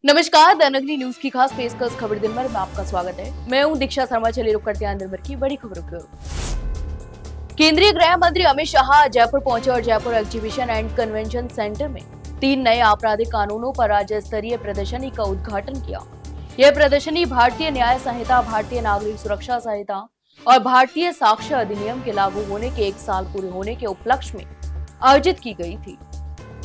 नमस्कार, द नगरी न्यूज की खास पेशकश खबर दिन भर में आपका स्वागत है। मैं हूं दीक्षा शर्मा। चलिए रुक करते हैं दिन भर की बड़ी खबरों की ओर। केंद्रीय गृह मंत्री अमित शाह जयपुर पहुंचे और Jaipur exhibition and convention centre में 3 नए आपराधिक कानूनों पर राज्य स्तरीय प्रदर्शनी का उद्घाटन किया। यह प्रदर्शनी भारतीय न्याय संहिता, भारतीय नागरिक सुरक्षा संहिता और भारतीय साक्ष्य अधिनियम के लागू होने के 1 साल पूरे होने के उपलक्ष्य में आयोजित की गई थी।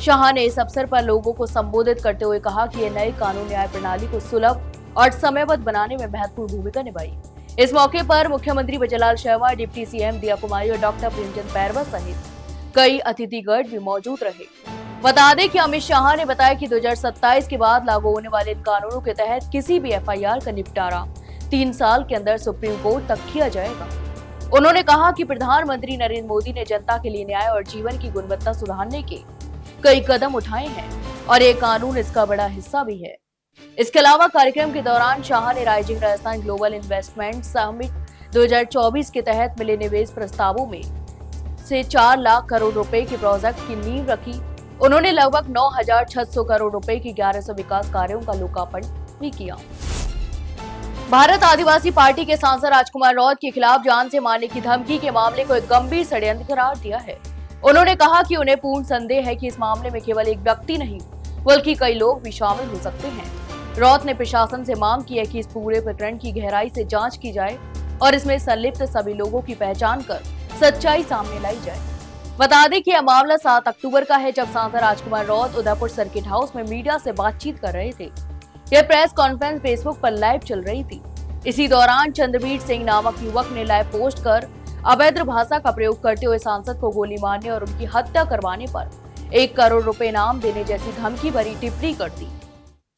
शाह ने इस अवसर पर लोगों को संबोधित करते हुए कहा कि ये नए कानून न्याय प्रणाली को सुलभ और समयबद्ध बनाने में महत्वपूर्ण भूमिका निभाई। इस मौके पर मुख्यमंत्री बजरलाल शर्मा, डिप्टी सीएम दिया कुमारी और डॉक्टर प्रेमचंद पैरवा सहित कई अतिथिगण भी मौजूद रहे। बता दें कि अमित शाह ने बताया कि 2027 के बाद लागू होने वाले इन कानूनों के तहत किसी भी एफआईआर का निपटारा 3 साल के अंदर सुप्रीम कोर्ट तक किया जाएगा। उन्होंने कहा कि प्रधानमंत्री नरेंद्र मोदी ने जनता के लिए न्याय और जीवन की गुणवत्ता सुधारने के कई कदम उठाए हैं और ये कानून इसका बड़ा हिस्सा भी है। इसके अलावा कार्यक्रम के दौरान शाह ने rising Rajasthan global investment summit 2024 के तहत मिले निवेश प्रस्तावों में से 4 लाख करोड़ रुपए के प्रोजेक्ट की नींव रखी। उन्होंने लगभग 9,600 करोड़ रुपए की 1100 विकास कार्यों का लोकार्पण भी किया। भारत आदिवासी पार्टी के सांसद राजकुमार रौत के खिलाफ जान से मारने की धमकी के मामले को एक गंभीर षड्यंत्र करार दिया है। उन्होंने कहा कि उन्हें पूर्ण संदेह है कि इस मामले में केवल एक व्यक्ति नहीं बल्कि कई लोग भी शामिल हो सकते हैं। रौत ने प्रशासन से मांग की है कि इस पूरे प्रकरण की गहराई से जांच की जाए और इसमें संलिप्त सभी लोगों की पहचान कर सच्चाई सामने लाई जाए। बता दें कि यह मामला 7 अक्टूबर का है, जब सांसद राजकुमार रौत उदयपुर सर्किट हाउस में मीडिया से बातचीत कर रहे थे। यह प्रेस कॉन्फ्रेंस फेसबुक पर लाइव चल रही थी। इसी दौरान चंद्रवीर सिंह नामक युवक ने लाइव पोस्ट कर अभद्र भाषा का प्रयोग करते हुए सांसद को गोली मारने और उनकी हत्या करवाने पर 1 करोड़ रुपए इनाम देने जैसी धमकी भरी टिप्पणी कर दी।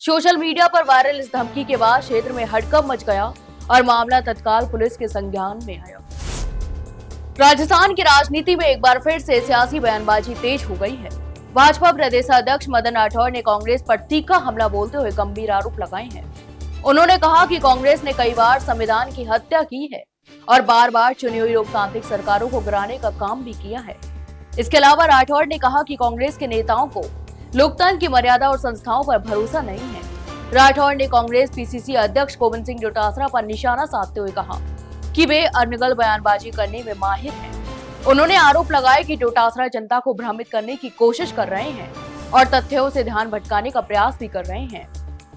सोशल मीडिया पर वायरल इस धमकी के बाद क्षेत्र में हड़कंप मच गया और मामला तत्काल पुलिस के संज्ञान में आया। राजस्थान की राजनीति में एक बार फिर से सियासी बयानबाजी तेज हो गई है। भाजपा प्रदेश अध्यक्ष मदन राठौर ने कांग्रेस पर तीखा हमला बोलते हुए गंभीर आरोप लगाए हैं। उन्होंने कहा कि कांग्रेस ने कई बार संविधान की हत्या की है और बार बार चुनी हुई लोकतांत्रिक सरकारों को गिराने का काम भी किया है। इसके अलावा राठौड़ ने कहा कि कांग्रेस के नेताओं को लोकतंत्र की मर्यादा और संस्थाओं पर भरोसा नहीं है। राठौड़ ने कांग्रेस पीसीसी अध्यक्ष गोविंद सिंह डोटासरा पर निशाना साधते हुए कहा कि वे अनर्गल बयानबाजी करने में माहिर हैं। उन्होंने आरोप लगाया कि डोटासरा जनता को भ्रमित करने की कोशिश कर रहे हैं और तथ्यों से ध्यान भटकाने का प्रयास भी कर रहे हैं।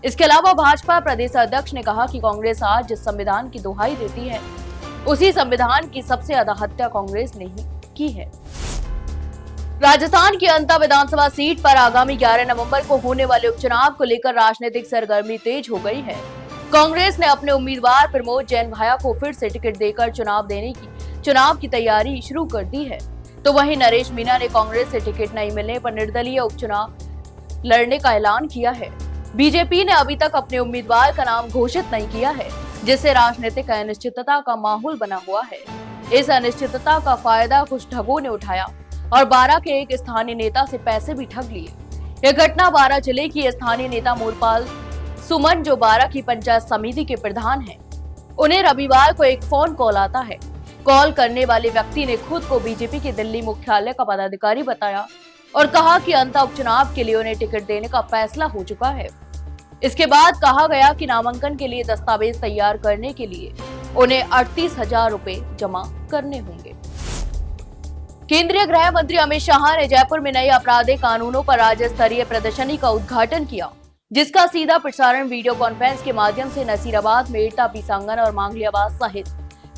इसके अलावा भाजपा प्रदेश अध्यक्ष ने कहा कि कांग्रेस आज जिस संविधान की दुहाई देती है उसी संविधान की सबसे ज्यादा हत्या कांग्रेस ने ही की है। राजस्थान की अंता विधानसभा सीट पर आगामी 11 नवंबर को होने वाले उपचुनाव को लेकर राजनीतिक सरगर्मी तेज हो गई है। कांग्रेस ने अपने उम्मीदवार प्रमोद जैन भाया को फिर से टिकट देकर चुनाव की तैयारी शुरू कर दी है। तो वहीं नरेश मीणा ने कांग्रेस से टिकट नहीं मिलने पर निर्दलीय उपचुनाव लड़ने का ऐलान किया है। बीजेपी ने अभी तक अपने उम्मीदवार का नाम घोषित नहीं किया है, जिससे राजनीतिक अनिश्चितता का माहौल बना हुआ है। इस अनिश्चितता का फायदा कुछ ठगों ने उठाया और 12 के एक स्थानीय नेता से पैसे भी ठग लिए। यह घटना 12 जिले की स्थानीय नेता मोरपाल सुमन, जो 12 की पंचायत समिति के प्रधान हैं, उन्हें रविवार को एक फोन कॉल आता है। कॉल करने वाले व्यक्ति ने खुद को बीजेपी के दिल्ली मुख्यालय का पदाधिकारी बताया और कहा कि अंतर उपचुनाव के लिए उन्हें टिकट देने का फैसला हो चुका है। इसके बाद कहा गया कि नामांकन के लिए दस्तावेज तैयार करने के लिए उन्हें 38,000 रुपए जमा करने होंगे। केंद्रीय गृह मंत्री अमित शाह ने जयपुर में नए आपराधिक कानूनों पर राज्य स्तरीय प्रदर्शनी का उद्घाटन किया, जिसका सीधा प्रसारण वीडियो कॉन्फ्रेंस के माध्यम से नसीराबाद, मेड़ता, पीसांगन और मांगलियाबाद सहित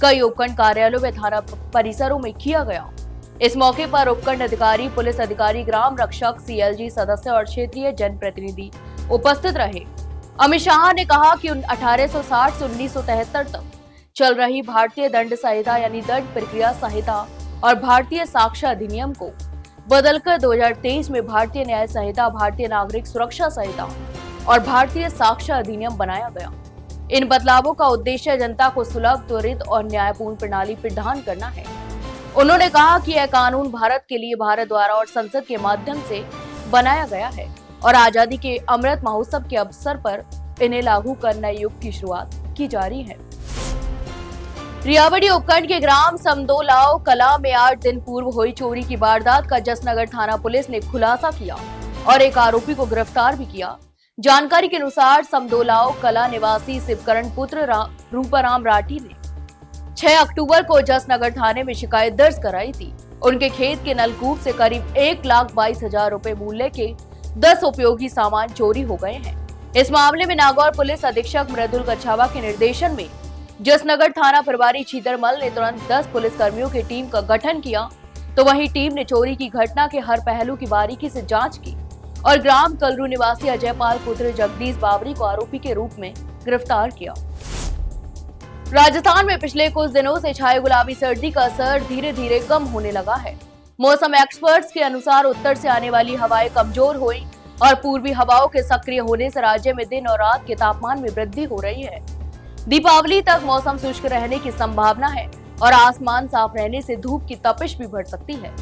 कई उपखंड कार्यालयों व थाना परिसरों में किया गया। इस मौके पर उपखंड अधिकारी, पुलिस अधिकारी, ग्राम रक्षक, सीएलजी सदस्य और क्षेत्रीय जनप्रतिनिधि उपस्थित रहे। अमित शाह ने कहा कि 1860 से 1973 तक चल रही भारतीय दंड संहिता यानी दंड प्रक्रिया संहिता और भारतीय साक्ष्य अधिनियम को बदलकर 2023 में भारतीय न्याय संहिता, भारतीय नागरिक सुरक्षा संहिता और भारतीय साक्ष्य अधिनियम बनाया गया। इन बदलावों का उद्देश्य जनता को सुलभ, त्वरित और न्यायपूर्ण प्रणाली प्रदान करना है। उन्होंने कहा कि यह कानून भारत के लिए भारत द्वारा और संसद के माध्यम से बनाया गया है और आजादी के अमृत महोत्सव के अवसर पर इन्हें लागू कर नए युग की शुरुआत की जा रही है। रियावड़ी उपखंड के ग्राम समदोलाव कला में 8 दिन पूर्व हुई चोरी की वारदात का जसनगर थाना पुलिस ने खुलासा किया और एक आरोपी को गिरफ्तार भी किया, जानकारी के अनुसार समदोलाव कला निवासी शिवकरण पुत्र रूपाराम राठी ने 6 अक्टूबर को जसनगर थाने में शिकायत दर्ज कराई थी। उनके खेत के नलकूप से करीब 1,22,000 रुपए मूल्य के 10 उपयोगी सामान चोरी हो गए हैं। इस मामले में नागौर पुलिस अधीक्षक मृदुल कच्छावा के निर्देशन में जसनगर थाना प्रभारी छीदरमल ने तुरंत 10 पुलिस कर्मियों की टीम का गठन किया, तो वहीं टीम ने चोरी की घटना के हर पहलू की बारीकी से जांच की और ग्राम कलरू निवासी अजय पाल पुत्र जगदीश बाबरी को आरोपी के रूप में गिरफ्तार किया। राजस्थान में पिछले कुछ दिनों से छाए गुलाबी सर्दी का असर धीरे धीरे कम होने लगा है। मौसम एक्सपर्ट्स के अनुसार उत्तर से आने वाली हवाएं कमजोर हुई और पूर्वी हवाओं के सक्रिय होने से राज्य में दिन और रात के तापमान में वृद्धि हो रही है। दीपावली तक मौसम शुष्क रहने की संभावना है और आसमान साफ रहने से धूप की तपिश भी बढ़ सकती है।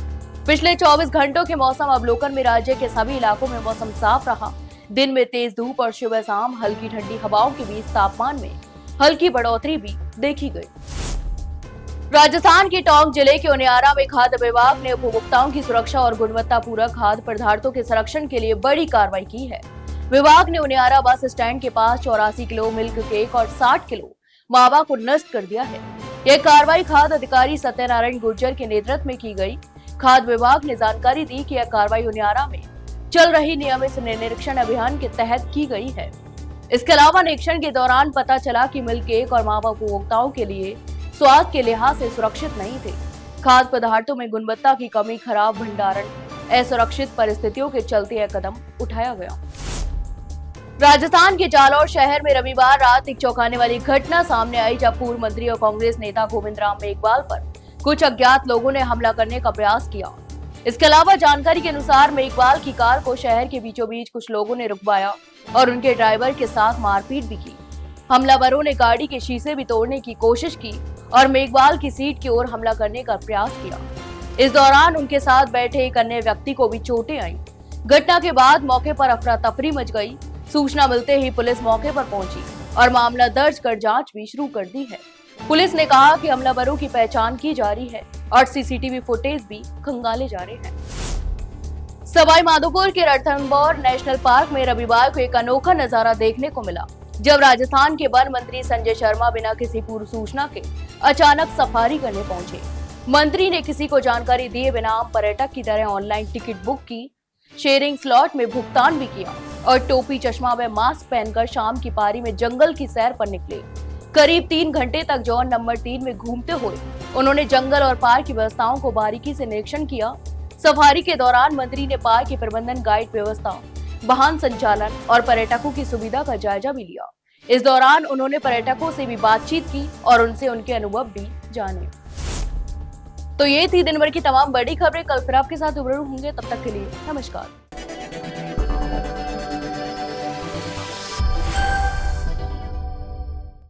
पिछले 24 घंटों के मौसम अवलोकन में राज्य के सभी इलाकों में मौसम साफ रहा। दिन में तेज धूप और सुबह शाम हल्की ठंडी हवाओं के बीच तापमान में हल्की बढ़ोतरी भी देखी गई। राजस्थान के टोंक जिले के उनियारा में खाद्य विभाग ने उपभोक्ताओं की सुरक्षा और गुणवत्तापूर्वक खाद्य पदार्थों के संरक्षण के लिए बड़ी कार्रवाई की है। विभाग ने उनियारा बस स्टैंड के पास 84 किलो मिल्क केक और 60 किलो मावा को नष्ट कर दिया है। यह कार्रवाई खाद्य अधिकारी सत्यनारायण गुर्जर के नेतृत्व में की गई। खाद्य विभाग ने जानकारी दी कि यह कार्रवाई उनियारा में चल रही नियमित निरीक्षण अभियान के तहत की गई है। इसके अलावा निरीक्षण के दौरान पता चला कि मिल्क केक और मावा उपभोक्ताओं के लिए स्वास्थ्य के लिहाज से सुरक्षित नहीं थे। खाद्य पदार्थों में गुणवत्ता की कमी, खराब भंडारण, असुरक्षित परिस्थितियों के चलते यह कदम उठाया गया। राजस्थान के जालौर शहर में रविवार रात एक चौंकाने वाली घटना सामने आई, जब पूर्व मंत्री और कांग्रेस नेता गोविंद राम मेघवाल पर कुछ अज्ञात लोगों ने हमला करने का प्रयास किया। इसके अलावा जानकारी के अनुसार मेघवाल की कार को शहर के बीचों बीच कुछ लोगों ने रुकवाया और उनके ड्राइवर के साथ मारपीट भी की। हमलावरों ने गाड़ी के शीशे भी तोड़ने की कोशिश की और मेघवाल की सीट की ओर हमला करने का प्रयास किया। इस दौरान उनके साथ बैठे एक अन्य व्यक्ति को भी चोटें आईं। घटना के बाद मौके पर अफरा तफरी मच गई। सूचना मिलते ही पुलिस मौके पर पहुंची और मामला दर्ज कर जांच भी शुरू कर दी है। पुलिस ने कहा कि हमलावरों की पहचान की जा रही है और सीसीटीवी फुटेज भी खंगाले जा रहे हैं। सवाई माधोपुर के रणथंभौर नेशनल पार्क में रविवार को एक अनोखा नजारा देखने को मिला, जब राजस्थान के वन मंत्री संजय शर्मा बिना किसी पूर्व सूचना के अचानक सफारी करने पहुंचे। मंत्री ने किसी को जानकारी दिए बिना आम पर्यटक की तरह ऑनलाइन टिकट बुक की, शेयरिंग स्लॉट में भुगतान भी किया और टोपी, चश्मा व मास्क पहनकर शाम की पारी में जंगल की सैर पर निकले। करीब 3 घंटे तक जोन नंबर 3 में घूमते हुए उन्होंने जंगल और पार्क की व्यवस्थाओं को बारीकी से निरीक्षण किया। सफारी के दौरान मंत्री ने पार्क की प्रबंधन, गाइड व्यवस्था, वाहन संचालन और पर्यटकों की सुविधा का जायजा भी लिया। इस दौरान उन्होंने पर्यटकों से भी बातचीत की और उनसे उनके अनुभव भी जाने। तो ये थी दिन भर की तमाम बड़ी खबरें। कल फिर आपके साथ रूबरू होंगे, तब तक के लिए नमस्कार।